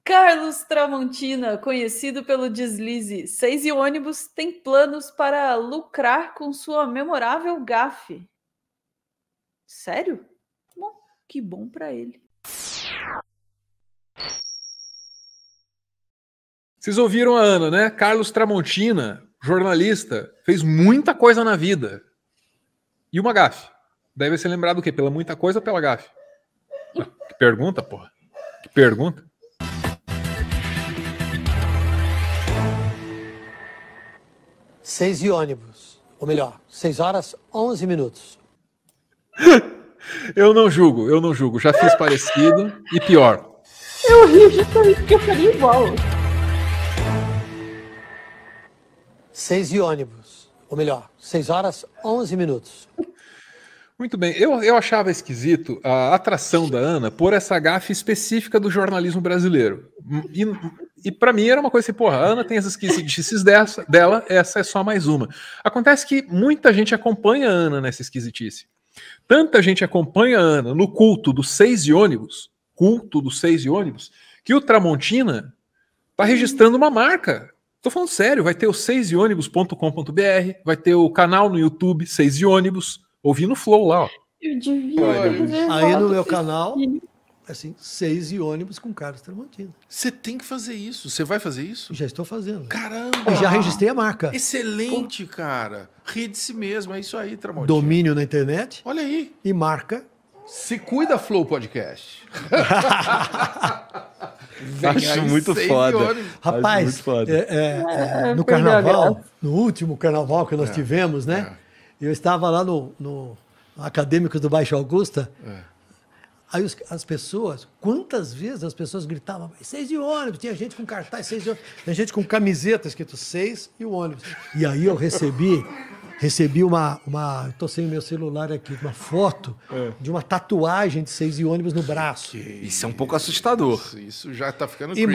Carlos Tramontina, conhecido pelo deslize 6 e ônibus, tem planos para lucrar com sua memorável gafe. Sério? Bom, que bom para ele. Vocês ouviram a Ana, né? Carlos Tramontina, jornalista, fez muita coisa na vida. E uma gafe. Deve ser lembrado o quê? Pela muita coisa ou pela gafe? Que pergunta, porra. Que pergunta. Seis e ônibus. Ou melhor, 6 horas, 11 minutos. Eu não julgo. Já fiz parecido e pior. Eu rio justamente porque eu faria igual. 6 e ônibus. Ou melhor, 6 horas, 11 minutos. Muito bem. Eu achava esquisito a atração da Ana por essa gafe específica do jornalismo brasileiro. E para mim era uma coisa assim, porra, a Ana tem as esquisitices dela, essa é só mais uma. Acontece que muita gente acompanha a Ana nessa esquisitice. Tanta gente acompanha a Ana no culto dos 6 e ônibus, que o Tramontina tá registrando uma marca. Tô falando sério, vai ter o 6eônibus.com.br, vai ter o canal no YouTube 6 e ônibus, ouvi no Flow lá, ó. Eu devia Aí no meu canal, assim, 6 e ônibus com Carlos Tramontina. Você tem que fazer isso. Você vai fazer isso? Já estou fazendo. Caramba! E já registrei a marca. Excelente, cara. Ri de si mesmo. É isso aí, Tramontina. Domínio na internet. Olha aí. E marca. Se cuida, Flow Podcast. Acho muito foda. Rapaz, muito foda. no carnaval, no último carnaval que nós tivemos, né? Eu estava lá no Acadêmicos do Baixo Augusta. Aí as pessoas, quantas vezes as pessoas gritavam 6 e ônibus, tinha gente com cartaz 6 e ônibus, tinha gente com camiseta escrito 6 e o ônibus. E aí eu recebi uma tô sem o meu celular aqui, uma foto de uma tatuagem de 6 e ônibus no braço. Isso é um pouco assustador. Isso já tá ficando E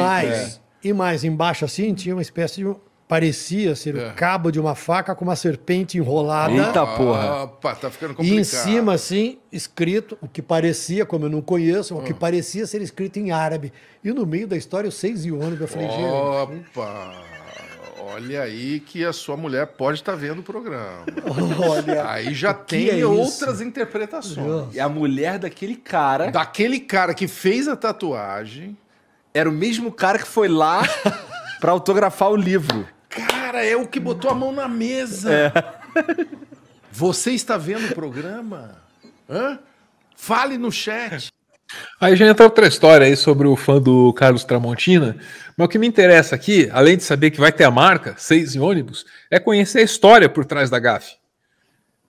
mais embaixo assim tinha uma espécie de parecia ser o cabo de uma faca com uma serpente enrolada. Eita porra. Opa, tá ficando complicado. E em cima, assim, escrito, o que parecia, como eu não conheço, o que parecia ser escrito em árabe. E no meio da história, o 6 e ônibus. Eu falei, gente... Opa! Olha aí que a sua mulher pode estar vendo o programa. Olha, aí já tem outras interpretações. E a mulher daquele cara... Daquele cara que fez a tatuagem... Era o mesmo cara que foi lá para autografar o livro. Cara, é o que botou a mão na mesa. Você está vendo o programa? Fale no chat. Aí já entra outra história aí sobre o fã do Carlos Tramontina, mas o que me interessa aqui, além de saber que vai ter a marca 6 e ônibus, é conhecer a história por trás da gafe.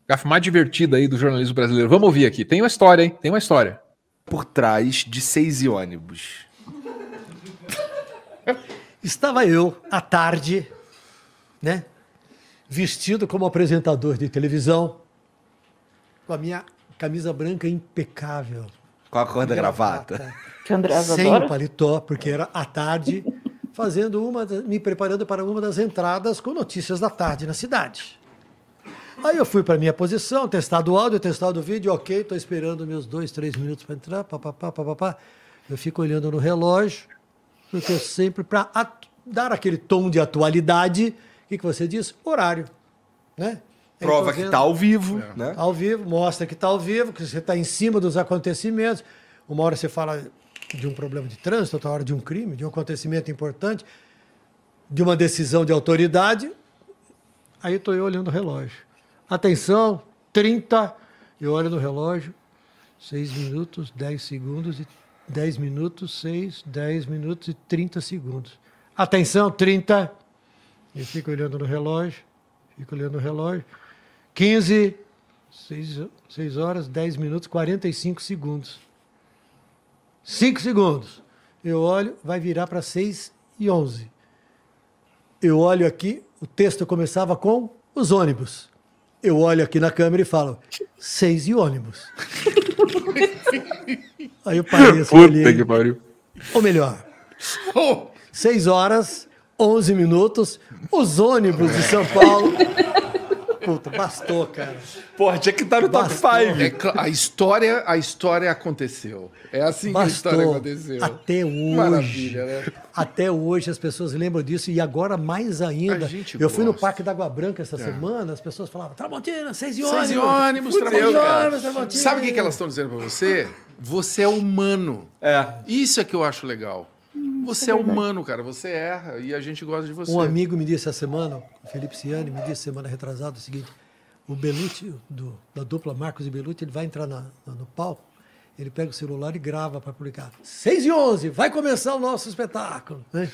Gafe mais divertida aí do jornalismo brasileiro. Vamos ouvir aqui. Tem uma história, hein? Tem uma história. Por trás de 6 e ônibus. Estava eu, à tarde, né? Vestido como apresentador de televisão, com a minha camisa branca impecável. Com a cor da gravata. Que André Sem adora. paletó, porque era à tarde, me preparando para uma das entradas com notícias da tarde na cidade. Aí eu fui para minha posição, testado o áudio, testado o vídeo, ok, estou esperando meus 2, 3 minutos para entrar, papapá. Eu fico olhando no relógio, porque eu sempre, para dar aquele tom de atualidade, o que você diz? Horário, né? Prova que está ao vivo, né? Ao vivo, mostra que está ao vivo, que você está em cima dos acontecimentos. Uma hora você fala de um problema de trânsito, outra hora de um crime, de um acontecimento importante, de uma decisão de autoridade. Aí estou eu olhando o relógio. Atenção, 30. Eu olho no relógio, 6 minutos, 10 segundos, 10 minutos, 6, 10 minutos e 30 segundos. Atenção, 30. Eu fico olhando no relógio, 15, 6 horas, 10 minutos, 45 segundos. 5 segundos. Eu olho, vai virar para 6 e 11. Eu olho aqui, o texto começava com os ônibus. Eu olho aqui na câmera e falo, 6 e ônibus. Aí eu parei assim, Puta que pariu. Ou melhor, 6 horas, 11 minutos, os ônibus de São Paulo Puta, bastou, cara. Porra, tinha que estar no top Bastou. 5. A história aconteceu. É assim que a história aconteceu. Até hoje. Maravilha, né? Até hoje as pessoas lembram disso e agora mais ainda. A gente Eu fui no gosta. Parque da Água Branca essa semana, as pessoas falavam, Tramontina, 6 e 6 ônibus. e ônibus, Tramontina. ônibus, Tramontina. Sabe o que elas estão dizendo pra você? Você é humano. É. Isso é que eu acho legal. Você é humano, cara. Você erra e a gente gosta de você. Um amigo me disse essa semana, o Felipe Ciani, me disse semana retrasada o seguinte, o Belucci, da dupla Marcos e Belucci, ele vai entrar no palco, ele pega o celular e grava para publicar. 6 e 11, vai começar o nosso espetáculo. Né?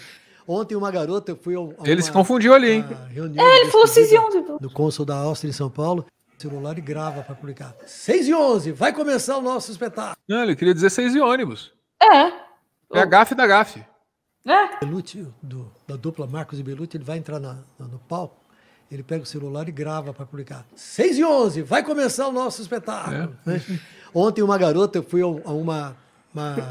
Ontem uma garota, eu fui a Ele se confundiu ali, hein? reunião Ele de falou 6 e despedida 11. do cônsul da Áustria em São Paulo, celular e grava para publicar. 6 e 11, vai começar o nosso espetáculo. Não, ele queria dizer 6 e ônibus. É. É a gafe da gafe. É. Belucci, da dupla Marcos e Belucci, ele vai entrar no palco, ele pega o celular e grava para publicar. 6 e 11, vai começar o nosso espetáculo. Né? Ontem uma garota, eu fui a uma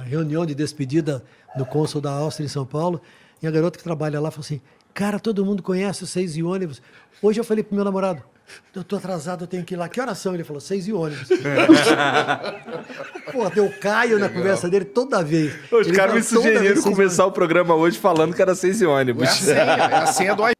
reunião de despedida do cônsul da Áustria em São Paulo, e a garota que trabalha lá falou assim, cara, todo mundo conhece o 6 e ônibus. Hoje eu falei pro meu namorado, eu tô atrasado, eu tenho que ir lá. Que horas são? Ele falou, 6 e ônibus. Pô, eu caio na conversa dele toda vez. Os Ele caras me fala, toda sugeriram vez 6 e começar o programa hoje falando que era 6 e ônibus. É a senha do iPhone.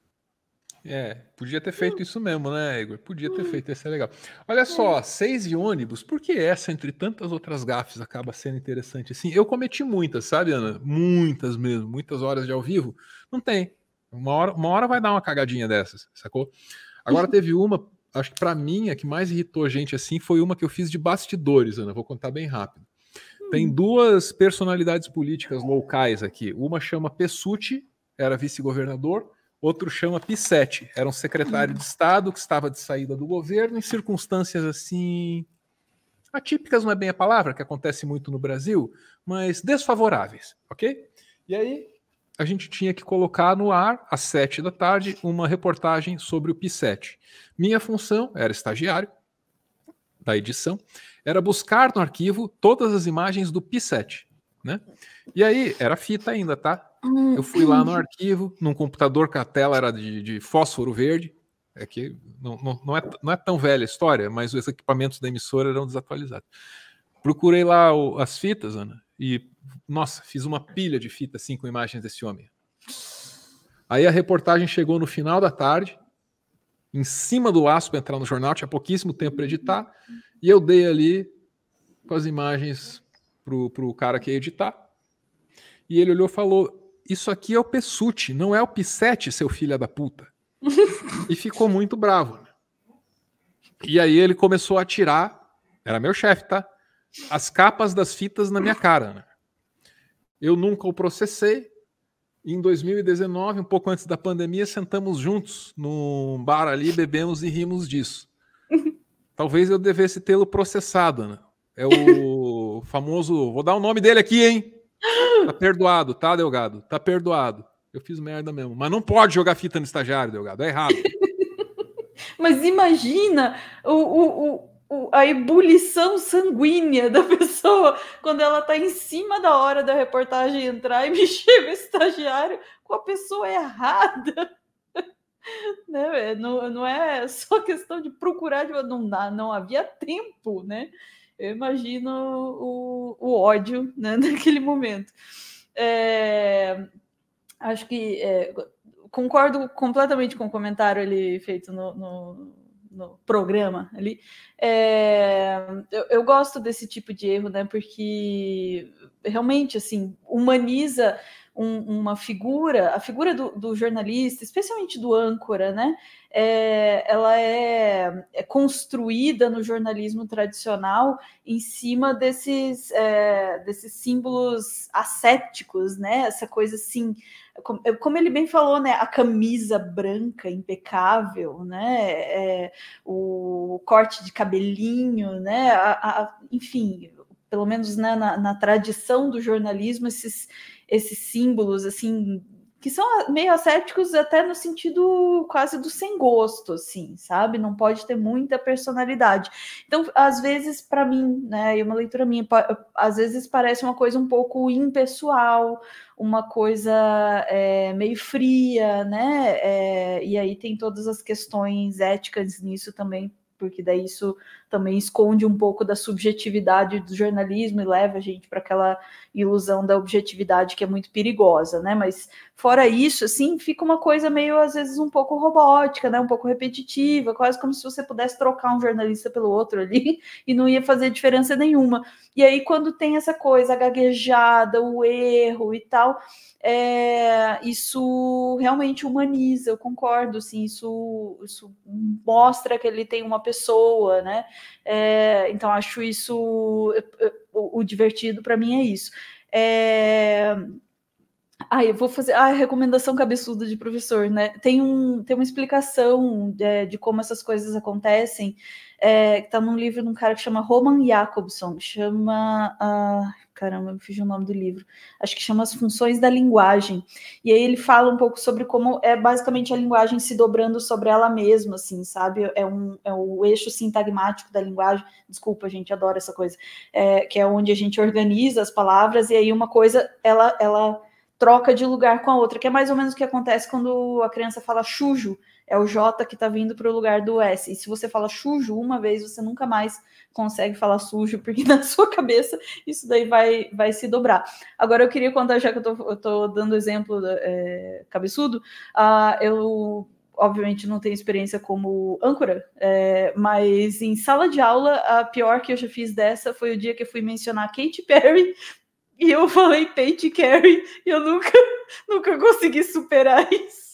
Podia ter feito isso mesmo, né, Igor? Podia ter feito, ia ser legal. Olha só, 6 e ônibus, por que essa, entre tantas outras gafes, acaba sendo interessante assim? Eu cometi muitas, sabe, Ana? Muitas mesmo, muitas horas de ao vivo. Não tem. Uma hora vai dar uma cagadinha dessas, sacou? Agora teve uma, acho que pra mim, a que mais irritou a gente assim, foi uma que eu fiz de bastidores, Ana. Vou contar bem rápido. Tem duas personalidades políticas locais aqui. Uma chama Pessutti, era vice-governador. Outro chama Pissetti, era um secretário de Estado que estava de saída do governo em circunstâncias assim... atípicas não é bem a palavra, que acontece muito no Brasil, mas desfavoráveis, ok? E aí a gente tinha que colocar no ar, às 7 da tarde, uma reportagem sobre o Pissetti. Minha função, era estagiário da edição, era buscar no arquivo todas as imagens do Pissetti, né? E aí, era fita ainda, tá? Eu fui lá no arquivo, num computador que a tela era de fósforo verde. É que não é tão velha a história, mas os equipamentos da emissora eram desatualizados. Procurei lá as fitas, Ana, e, nossa, fiz uma pilha de fitas assim, com imagens desse homem. Aí a reportagem chegou no final da tarde, em cima do laço para entrar no jornal, tinha pouquíssimo tempo para editar, e eu dei ali com as imagens pro cara que ia editar. E ele olhou e falou, isso aqui é o Pessutti, não é o Pissetti, seu filho da puta. E ficou muito bravo. E aí ele começou a atirar, era meu chefe, tá? As capas das fitas na minha cara. Né? Eu nunca o processei. Em 2019, um pouco antes da pandemia, sentamos juntos num bar ali, bebemos e rimos disso. Talvez eu devesse tê-lo processado, né? É o famoso... Vou dar o nome dele aqui, hein? Tá perdoado, tá, Delgado? Tá perdoado. Eu fiz merda mesmo. Mas não pode jogar fita no estagiário, Delgado. É errado. Mas imagina a ebulição sanguínea da pessoa quando ela tá em cima da hora da reportagem entrar e me chega o estagiário com a pessoa errada. Né? Não é só questão de procurar, não havia tempo, né? Eu imagino o ódio, né, naquele momento. Acho que concordo completamente com o comentário ali feito no programa ali. Eu gosto desse tipo de erro, né? Porque realmente assim humaniza uma figura, a figura do jornalista, especialmente do âncora, né? Ela é construída no jornalismo tradicional em cima desses símbolos ascéticos, né? Essa coisa assim, como ele bem falou, né? A camisa branca impecável, né? O corte de cabelinho, né? Enfim, pelo menos, né, na tradição do jornalismo, esses símbolos assim que são meio ascéticos até no sentido quase do sem gosto, assim, sabe? Não pode ter muita personalidade. Então, às vezes, para mim, né, e uma leitura minha, às vezes parece uma coisa um pouco impessoal, uma coisa meio fria, né? E aí tem todas as questões éticas nisso também, porque daí isso também esconde um pouco da subjetividade do jornalismo e leva a gente para aquela ilusão da objetividade que é muito perigosa, né? Mas fora isso, assim, fica uma coisa meio, às vezes, um pouco robótica, né? Um pouco repetitiva, quase como se você pudesse trocar um jornalista pelo outro ali e não ia fazer diferença nenhuma. E aí, quando tem essa coisa, a gaguejada, o erro e tal, isso realmente humaniza, eu concordo, assim, isso mostra que ele tem uma pessoa, né? Então, acho isso, o divertido para mim é isso. Eu vou fazer a recomendação cabeçuda de professor, né? Tem uma explicação de como essas coisas acontecem, que está num livro de um cara que chama Roman Jakobson, caramba, eu fiz o nome do livro. Acho que chama As Funções da Linguagem. E aí ele fala um pouco sobre como é basicamente a linguagem se dobrando sobre ela mesma, assim, sabe? É o eixo sintagmático da linguagem. Desculpa, gente, adoro essa coisa. Que é onde a gente organiza as palavras e aí uma coisa, ela troca de lugar com a outra, que é mais ou menos o que acontece quando a criança fala chujo, é o J que está vindo para o lugar do S. E se você fala chujo uma vez, você nunca mais consegue falar sujo, porque na sua cabeça isso daí vai se dobrar. Agora eu queria contar, já que eu tô dando exemplo cabeçudo, eu obviamente não tenho experiência como âncora, mas em sala de aula, a pior que eu já fiz dessa foi o dia que eu fui mencionar Katy Perry, e eu falei Pete Carey, e eu nunca consegui superar isso.